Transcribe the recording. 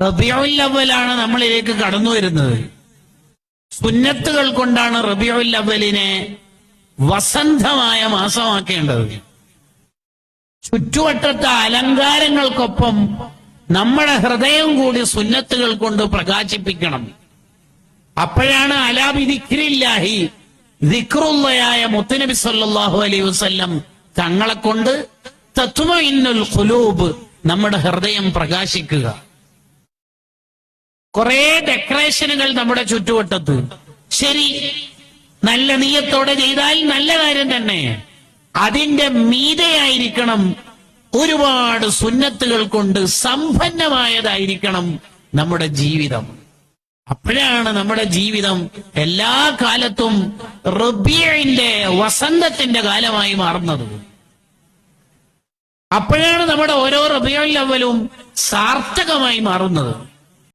റബീഉൽ അവ്വലാണ് നമ്മളിലേക്ക് കടന്നു വരുന്നത്. സുന്നത്തുകൾ കൊണ്ടാണ് റബീഉൽ അവ്വലിനെ വസന്തമായ മാസമാക്കേണ്ടത്. ചുറ്റുവട്ടത്തെ അലങ്കാരങ്ങൾക്കൊപ്പം നമ്മുടെ ഹൃദയം കൂടി സുന്നത്തുകൾ കൊണ്ട് പ്രകാശിപ്പിക്കണം. അപ്പോഴാണ് അലാ ബിദിക്രില്ലാഹി, ദിക്റുള്ളയായ മുത്തുനബി സല്ലല്ലാഹു അലൈഹി വസല്ലം തങ്ങളെ കൊണ്ട് തത്മഇന്നുൽ ഖുലൂബ്, നമ്മുടെ ഹൃദയം പ്രകാശിക്കുക. കുറെ ഡെക്കറേഷനുകൾ നമ്മുടെ ചുറ്റുവട്ടത്ത്, ശരി, നല്ല നിയ്യത്തോടെ ചെയ്താൽ നല്ല കാര്യം തന്നെ. അതിന്റെ മീതെയായിരിക്കണം ഒരുപാട് സുന്നത്തുകൾ കൊണ്ട് സമ്പന്നമായതായിരിക്കണം നമ്മുടെ ജീവിതം. അപ്പോഴാണ് നമ്മുടെ ജീവിതം എല്ലാ കാലത്തും റബീഇന്റെ, വസന്തത്തിന്റെ കാലമായി മാറുന്നത്. അപ്പോഴാണ് നമ്മുടെ ഓരോ റബീഉൽ അവ്വലും സാർത്ഥകമായി മാറുന്നത്.